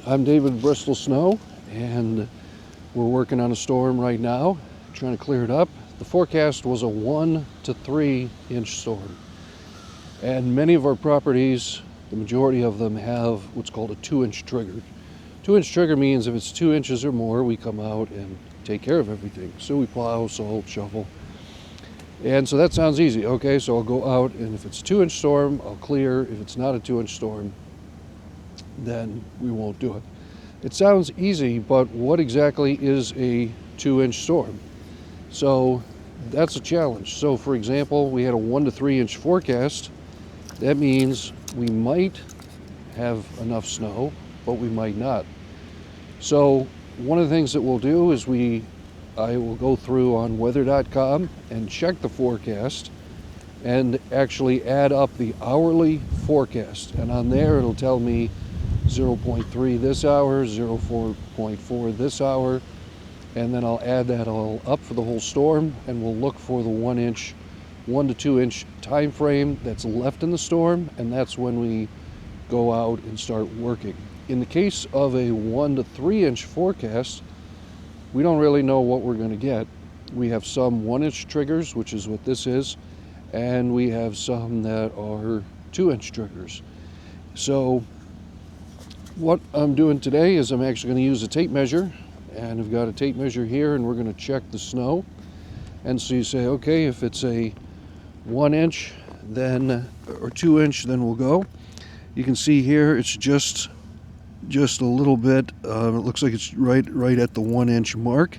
I'm David Bristol Snow, and we're working on a storm right now, trying to clear it up. The forecast was a 1 to 3 inch storm, and many of our properties, the majority of them, have what's called a 2-inch trigger. 2-inch trigger means if it's 2 inches or more, we come out and take care of everything. So we plow, salt, shovel. And so that sounds easy. Okay, so I'll go out, and if it's a 2-inch storm, I'll clear. If it's not a 2-inch storm, then we won't do it. It sounds easy, but what exactly is a 2-inch storm? So that's a challenge. So for example, we had a 1 to 3 inch forecast. That means we might have enough snow, but we might not. So one of the things that we'll do is I will go through on weather.com and check the forecast and actually add up the hourly forecast. And on there it'll tell me 0.3 this hour, 0.4 this hour, and then I'll add that all up for the whole storm, and we'll look for the 1 to 2 inch time frame that's left in the storm, and that's when we go out and start working. In the case of a 1 to 3 inch forecast, we don't really know what we're going to get. We have some 1-inch triggers, which is what this is, and we have some that are 2-inch triggers. So what I'm doing today is I'm actually going to use a tape measure, and I've got a tape measure here, and we're going to check the snow. And so you say, okay, if it's a 1 inch, then or 2 inch, then we'll go. You can see here it's just a little bit. It looks like it's right at the 1 inch mark.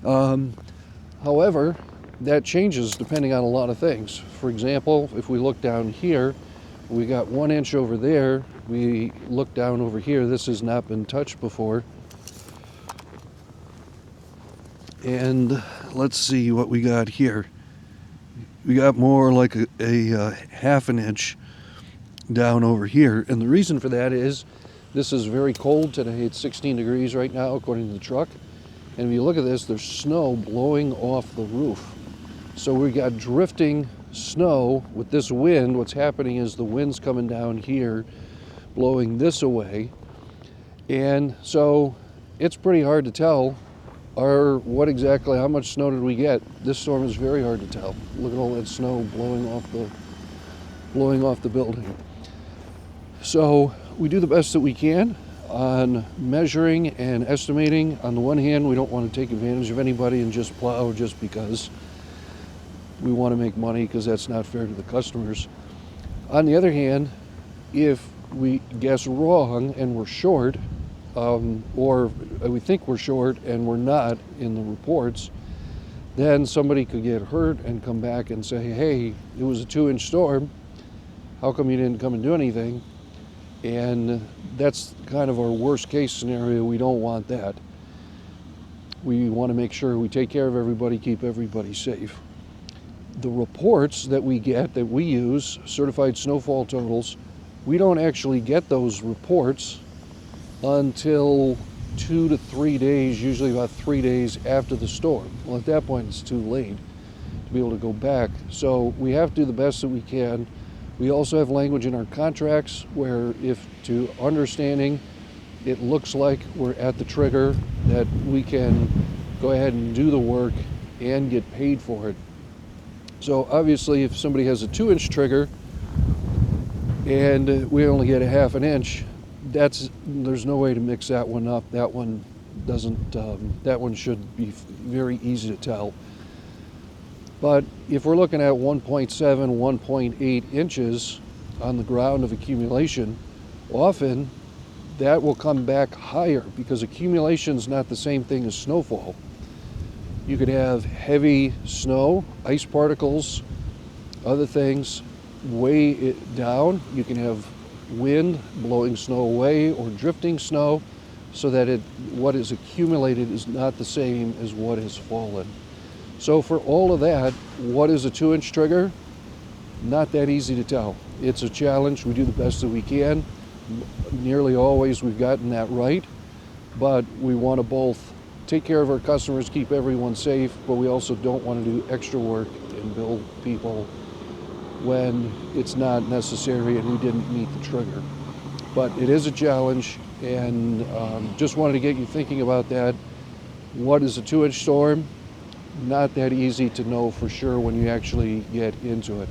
However, that changes depending on a lot of things. For example, if we look down here, we got 1 inch over there. We look down over here. This has not been touched before. And let's see what we got here. We got more like a half an inch down over here. And the reason for that is this is very cold today. It's 16 degrees right now, according to the truck. And if you look at this, there's snow blowing off the roof. So we got drifting snow with this wind. What's happening is the wind's coming down here, blowing this away. And so it's pretty hard to tell how much snow did we get. This storm is very hard to tell. Look at all that snow blowing off the building. So we do the best that we can on measuring and estimating. On the one hand, we don't want to take advantage of anybody and just plow just because we want to make money, because that's not fair to the customers. On the other hand, if we guess wrong and we're short, or we think we're short and we're not in the reports, then somebody could get hurt and come back and say, hey, it was a 2-inch storm. How come you didn't come and do anything? And that's kind of our worst case scenario. We don't want that. We want to make sure we take care of everybody, keep everybody safe. The reports that we get, that we use, certified snowfall totals, we don't actually get those reports until 2 to 3 days, usually about 3 days after the storm. Well, at that point, it's too late to be able to go back. So we have to do the best that we can. We also have language in our contracts where if to understanding it looks like we're at the trigger, that we can go ahead and do the work and get paid for it. So obviously if somebody has a 2-inch trigger and we only get a half an inch, there's no way to mix that one up. That one doesn't, that one should be very easy to tell. But if we're looking at 1.7, 1.8 inches on the ground of accumulation, often that will come back higher, because accumulation is not the same thing as snowfall. You could have heavy snow, ice particles, other things weigh it down. You can have wind blowing snow away or drifting snow, so that what is accumulated is not the same as what has fallen. So for all of that, what is a 2-inch trigger? Not that easy to tell. It's a challenge. We do the best that we can. Nearly always we've gotten that right, but we want to both take care of our customers, keep everyone safe, but we also don't want to do extra work and bill people when it's not necessary and we didn't meet the trigger. But it is a challenge. And just wanted to get you thinking about that. What is a 2-inch storm? Not that easy to know for sure when you actually get into it.